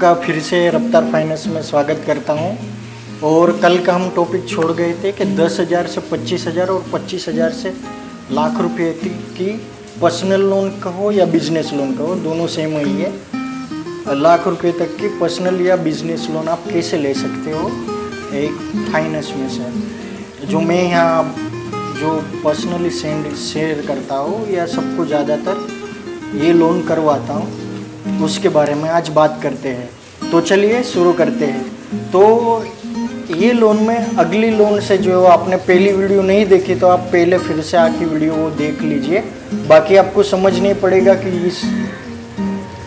आपका फिर से रफ्तार फाइनेंस में स्वागत करता हूं। और कल का हम टॉपिक छोड़ गए थे कि 10,000 से 25,000 और 25,000 से लाख रुपए की पर्सनल लोन कहो या बिजनेस लोन कहो, दोनों सेम ही है। लाख रुपए तक की पर्सनल या बिजनेस लोन आप कैसे ले सकते हो एक फाइनेंस में से। जो मैं यहाँ जो पर्सनली शेयर करता हूँ या सबको ज़्यादातर ये लोन करवाता हूँ, उसके बारे में आज बात करते हैं। तो चलिए शुरू करते हैं। तो ये लोन में अगली लोन से जो आपने पहली वीडियो नहीं देखी तो आप पहले फिर से आके वीडियो वो देख लीजिए। बाकी आपको समझ नहीं पड़ेगा कि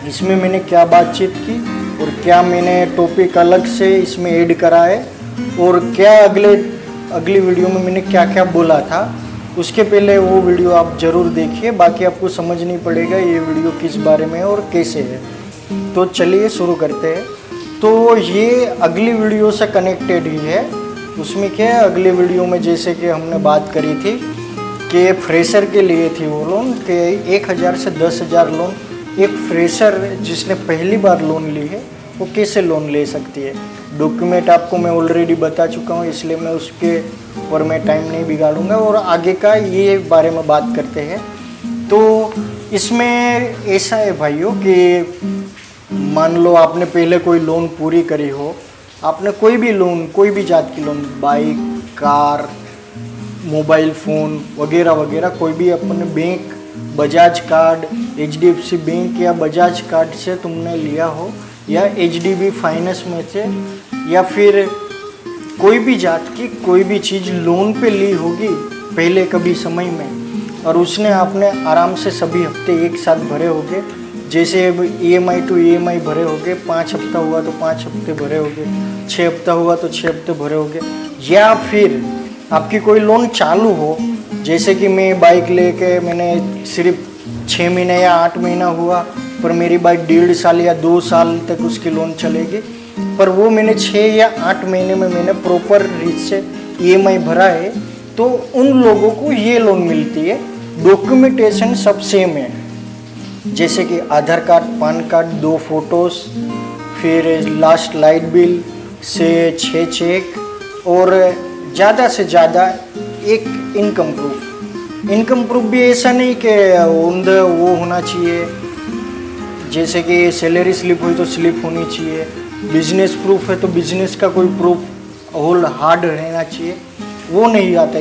इसमें मैंने क्या बातचीत की और क्या मैंने टॉपिक अलग से इसमें ऐड करा है और क्या अगली वीडियो में मैंने क्या क्या बोला था। उसके पहले वो वीडियो आप ज़रूर देखिए, बाकी आपको समझ नहीं पड़ेगा ये वीडियो किस बारे में और कैसे है। तो चलिए शुरू करते हैं। तो ये अगली वीडियो से कनेक्टेड ही है। उसमें क्या है, अगली वीडियो में जैसे कि हमने बात करी थी कि फ्रेशर के लिए थी वो लोन कि 1,000 से 10,000 लोन एक फ्रेशर जिसने पहली बार लोन ली है वो कैसे लोन ले सकती है। डॉक्यूमेंट आपको मैं ऑलरेडी बता चुका हूँ, इसलिए मैं उसके ऊपर मैं टाइम नहीं बिगाड़ूंगा और आगे का ये बारे में बात करते हैं। तो इसमें ऐसा है भाइयों कि मान लो आपने पहले कोई लोन पूरी करी हो, आपने कोई भी लोन, कोई भी जात की loan, bike, car, mobile phone वगैरह वगैरह, कोई भी अपने bank, Bajaj card, HDFC bank या बजाज कार्ड से तुमने लिया हो या HDB फाइनेंस में से या फिर कोई भी जात की कोई भी चीज़ लोन पे ली होगी पहले कभी समय में, और उसने आपने आराम से सभी हफ्ते एक साथ भरे होंगे। जैसे EMI टू EMI भरे होंगे, 5 हफ्ता हुआ तो 5 हफ्ते भरे होंगे, 6 हफ्ता हुआ तो 6 हफ्ते भरे होंगे। या फिर आपकी कोई लोन चालू हो, जैसे कि मैं बाइक लेके मैंने सिर्फ 6 महीने या 8 महीना हुआ पर मेरी बाइक 1.5 साल या 2 साल तक उसकी लोन चलेगी, पर वो मैंने 6 या 8 महीने में मैंने प्रॉपर रीच से EMI भरा है, तो उन लोगों को ये लोन मिलती है। डॉक्यूमेंटेशन सब सेम है, जैसे कि आधार कार्ड, पान कार्ड, 2 फोटोज़, फिर लास्ट लाइट बिल से 6 चेक और ज़्यादा से ज़्यादा एक इनकम प्रूफ। इनकम प्रूफ भी ऐसा नहीं कि वो होना चाहिए, जैसे कि सैलरी स्लिप हुई तो स्लिप होनी चाहिए, बिजनेस प्रूफ है तो बिजनेस का कोई प्रूफ होल हार्ड रहना चाहिए, वो नहीं आता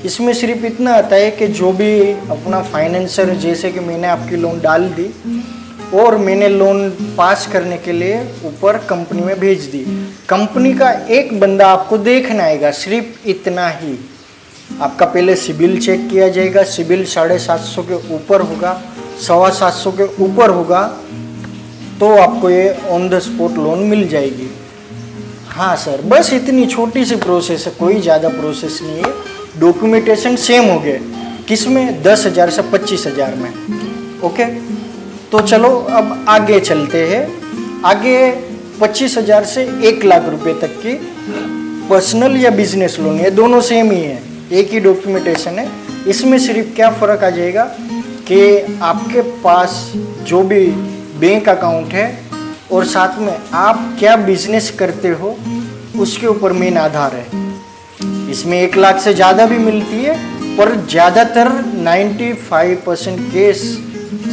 इसमें सिर्फ इतना आता है कि जो भी अपना फाइनेंसर, जैसे कि मैंने आपकी लोन डाल दी और मैंने लोन पास करने के लिए ऊपर कंपनी में भेज दी, कंपनी का एक बंदा आपको देखना आएगा, सिर्फ इतना ही। आपका पहले सिबिल चेक किया जाएगा, सिबिल 750 के ऊपर होगा, 725 के ऊपर होगा तो आपको ये ऑन द स्पॉट लोन मिल जाएगी। हाँ सर, बस इतनी छोटी सी प्रोसेस है, कोई ज़्यादा प्रोसेस नहीं है। डॉक्यूमेंटेशन सेम हो गए, किस में, 10,000 से 25,000 में। ओके, तो चलो अब आगे चलते हैं। आगे 25,000 से 1 लाख रुपए तक की पर्सनल या बिजनेस लोन, ये दोनों सेम ही है, एक ही डॉक्यूमेंटेशन है। इसमें सिर्फ क्या फ़र्क आ जाएगा कि आपके पास जो भी बैंक अकाउंट है और साथ में आप क्या बिजनेस करते हो उसके ऊपर मेन आधार है। इसमें 1 लाख से ज़्यादा भी मिलती है, पर ज़्यादातर 95% केस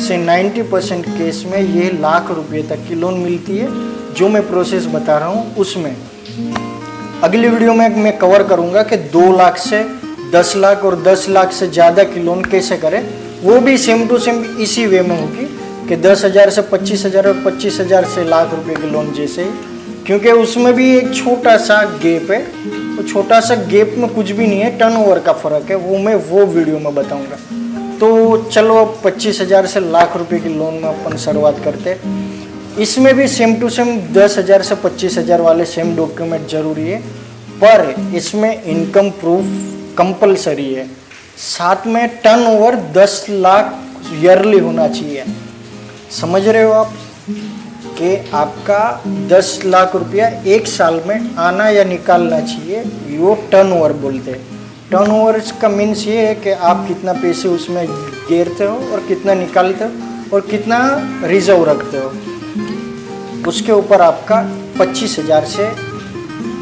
से 90% केस में ये लाख रुपए तक की लोन मिलती है। जो मैं प्रोसेस बता रहा हूँ उसमें अगली वीडियो में मैं कवर करूँगा कि 2 लाख से 10 लाख और 10 लाख से ज़्यादा की लोन कैसे करें। वो भी सेम टू सेम इसी वे में होगी कि 10,000 से 25,000 और 25,000 से लाख रुपए की लोन जैसे ही, क्योंकि उसमें भी एक छोटा सा गैप है। तो छोटा सा गैप में कुछ भी नहीं है, टर्नओवर का फ़र्क है, वो मैं वो वीडियो में बताऊंगा। तो चलो अब 25,000 से लाख रुपए की लोन में अपन शुरुआत करते हैं। इसमें भी सेम टू सेम 10,000 से 25,000 वाले सेम डॉक्यूमेंट जरूरी है, पर इसमें इनकम प्रूफ कंपलसरी है। साथ में टर्नओवर 10 लाख ईयरली होना चाहिए। समझ रहे हो आप कि आपका 10 लाख रुपया 1 साल में आना या निकालना चाहिए, वो टर्नओवर बोलते हैं। टर्नओवर का मीन्स ये है कि आप कितना पैसे उसमें गिरते हो और कितना निकालते हो और कितना रिजर्व रखते हो। उसके ऊपर आपका 25,000 से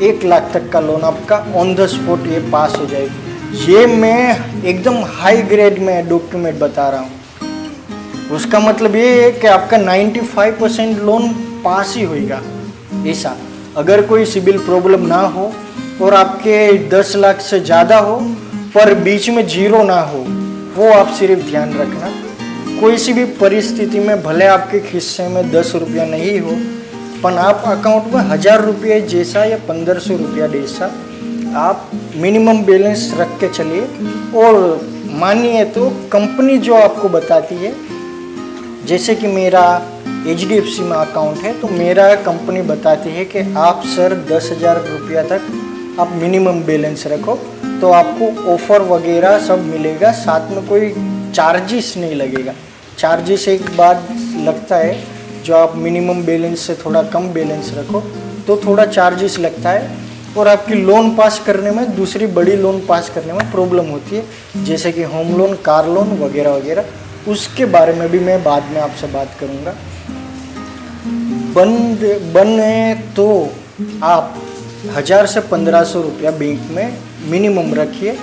1 लाख तक का लोन आपका ऑन द स्पॉट ये पास हो जाएगी। ये मैं एकदम हाई ग्रेड में डॉक्यूमेंट बता रहा हूँ। उसका मतलब ये है कि आपका 95% लोन पास ही होएगा। ऐसा अगर कोई सिविल प्रॉब्लम ना हो और आपके 10 लाख से ज़्यादा हो पर बीच में जीरो ना हो, वो आप सिर्फ ध्यान रखना। कोई सी भी परिस्थिति में भले आपके खिस्से में 10 रुपया नहीं हो, पर आप अकाउंट में 1000 रुपये जैसा या 1500 रुपया जैसा आप मिनिमम बैलेंस रख के चलिए। और मानिए तो कंपनी जो आपको बताती है, जैसे कि मेरा HDFC में अकाउंट है, तो मेरा कंपनी बताती है कि आप सर 10,000 रुपया तक आप मिनिमम बैलेंस रखो तो आपको ऑफर वगैरह सब मिलेगा, साथ में कोई चार्जेस नहीं लगेगा। चार्जेस एक बार लगता है, जो आप मिनिमम बैलेंस से थोड़ा कम बैलेंस रखो तो थोड़ा चार्जेस लगता है और आपकी लोन पास करने में, दूसरी बड़ी लोन पास करने में प्रॉब्लम होती है, जैसे कि होम लोन, कार लोन वगैरह वगैरह। उसके बारे में भी मैं बाद में आपसे बात करूँगा। बने तो आप 1000 से 1500 रुपया बैंक में मिनिमम रखिए।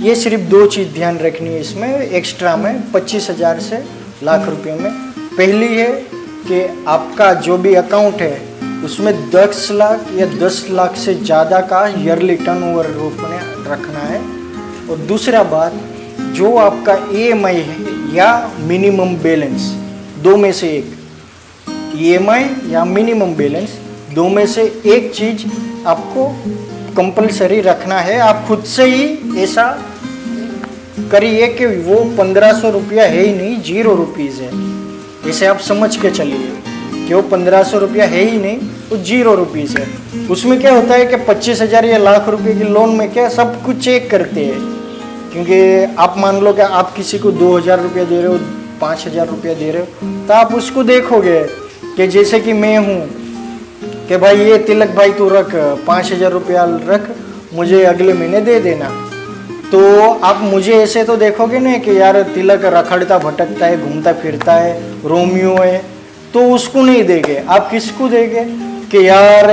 ये सिर्फ 2 चीज़ ध्यान रखनी है इसमें एक्स्ट्रा में 25,000 से लाख रुपये में। पहली है कि आपका जो भी अकाउंट है उसमें 10 लाख या 10 लाख से ज़्यादा का ईयरली टर्नओवर रूप में रखना है। और दूसरा बात, जो आपका EMI है या मिनिमम बैलेंस, दो में से एक, EMI या मिनिमम बैलेंस, दो में से एक चीज़ आपको कंपलसरी रखना है। आप खुद से ही ऐसा करिए कि वो 1500 रुपया है ही नहीं, 0 रुपीज़ है। इसे आप समझ के चलिए कि वो 1500 रुपया है ही नहीं, वो 0 रुपीज़ है। उसमें क्या होता है कि 25,000 या लाख रुपए के लोन में क्या सब कुछ चेक करते हैं। क्योंकि आप मान लो कि आप किसी को 2000 रुपया दे रहे हो, 5000 रुपया दे रहे हो, तो आप उसको देखोगे कि जैसे कि मैं हूँ कि भाई ये तिलक भाई तू रख 5000 रुपया रख, मुझे अगले महीने दे देना। तो आप मुझे ऐसे तो देखोगे ना कि यार तिलक रखड़ता भटकता है, घूमता फिरता है, रोमियो है, तो उसको नहीं देंगे। आप किसको देंगे कि यार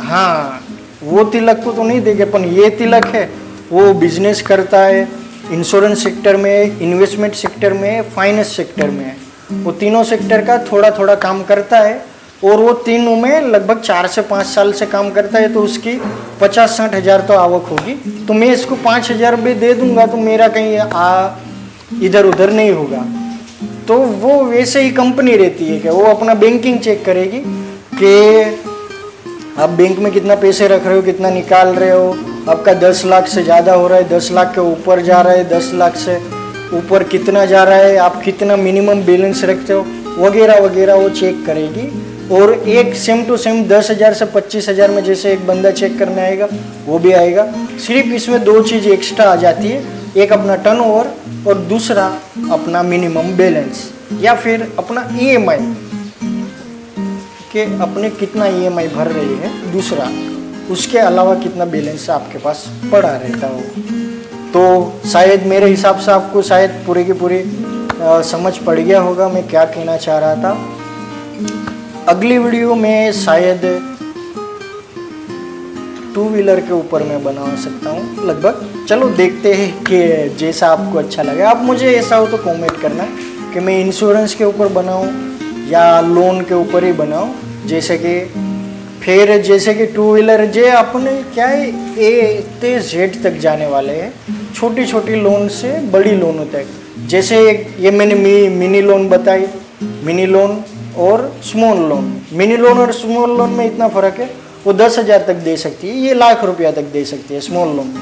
हाँ वो तिलक को तो नहीं देंगे, पर ये तिलक है, वो बिजनेस करता है, इंश्योरेंस सेक्टर में, इन्वेस्टमेंट सेक्टर में, फाइनेंस सेक्टर में है। वो तीनों सेक्टर का थोड़ा थोड़ा काम करता है और वो तीनों में लगभग 4 से 5 साल से काम करता है, तो उसकी 50-60 हज़ार तो आवक होगी। तो मैं इसको 5,000 रुपये दे दूंगा तो मेरा कहीं इधर उधर नहीं होगा। तो वो वैसे ही कंपनी रहती है कि वो अपना बैंकिंग चेक करेगी कि आप बैंक में कितना पैसे रख रहे हो, कितना निकाल रहे हो, आपका 10 लाख से ज़्यादा हो रहा है, 10 लाख के ऊपर जा रहा है, 10 लाख से ऊपर कितना जा रहा है, आप कितना मिनिमम बैलेंस रखते हो वगैरह वगैरह वो चेक करेगी। और एक सेम टू सेम 10,000 से 25,000 में जैसे एक बंदा चेक करने आएगा वो भी आएगा। सिर्फ इसमें 2 चीज़ एक्स्ट्रा आ जाती है, एक अपना टर्नओवर और दूसरा अपना मिनिमम बैलेंस या फिर अपना EMI के अपने कितना EMI भर रही है, दूसरा उसके अलावा कितना बैलेंस आपके पास पड़ा रहता हो। तो शायद मेरे हिसाब से आपको शायद पूरी की पूरी समझ पड़ गया होगा मैं क्या कहना चाह रहा था। अगली वीडियो में शायद 2 व्हीलर के ऊपर मैं बना सकता हूँ लगभग। चलो देखते हैं कि जैसा आपको अच्छा लगे। आप मुझे ऐसा हो तो कमेंट करना कि मैं इंश्योरेंस के ऊपर बनाऊँ या लोन के ऊपर ही बनाऊँ। जैसे कि फिर जैसे कि 2 व्हीलर जे अपने क्या है A से Z तक जाने वाले हैं, छोटी छोटी लोन से बड़ी लोनों तक। जैसे ये मैंने मिनी लोन बताई, मिनी लोन और स्मॉल लोन। मिनी लोन और स्मॉल लोन में इतना फ़र्क है, वो 10,000 तक दे सकती है, ये लाख रुपया तक दे सकती है स्मॉल लोन।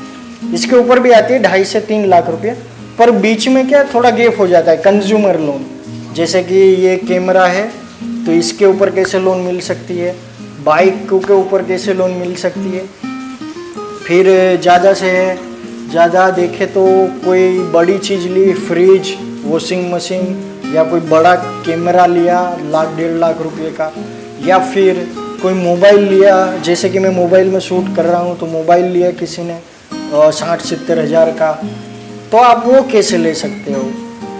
इसके ऊपर भी आती है 2.5 से 3 लाख रुपया, पर बीच में क्या थोड़ा गैप हो जाता है। कंज्यूमर लोन, जैसे कि ये कैमरा है तो इसके ऊपर कैसे लोन मिल सकती है, बाइक के ऊपर कैसे लोन मिल सकती है। फिर ज़्यादा से ज़्यादा देखे तो कोई बड़ी चीज़ ली, फ्रिज, वॉशिंग मशीन या कोई बड़ा कैमरा लिया 1-1.5 लाख रुपये का, या फिर कोई मोबाइल लिया, जैसे कि मैं मोबाइल में शूट कर रहा हूँ तो मोबाइल लिया किसी ने 60-70 हज़ार का, तो आप वो कैसे ले सकते हो।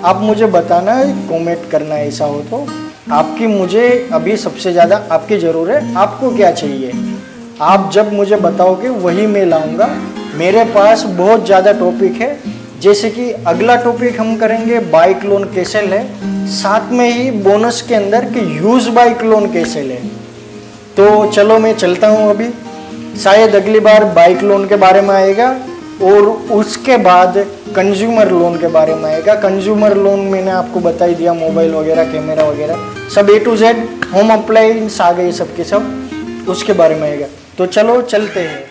आप मुझे बताना, कमेंट करना ऐसा हो तो। आपकी मुझे अभी सबसे ज़्यादा आपकी ज़रूरत है। आपको क्या चाहिए, आप जब मुझे बताओगे वही मैं लाऊंगा। मेरे पास बहुत ज़्यादा टॉपिक है, जैसे कि अगला टॉपिक हम करेंगे बाइक लोन कैसे लें, साथ में ही बोनस के अंदर कि यूज़ बाइक लोन कैसे लें। तो चलो मैं चलता हूँ अभी, शायद अगली बार बाइक लोन के बारे में आएगा और उसके बाद कंज्यूमर लोन के बारे में आएगा। कंज्यूमर लोन मैंने आपको बता ही दिया, मोबाइल वगैरह, कैमरा वगैरह सब A to Z, home appliance आ गए सबके सब, उसके बारे में आएगा। तो चलो चलते हैं।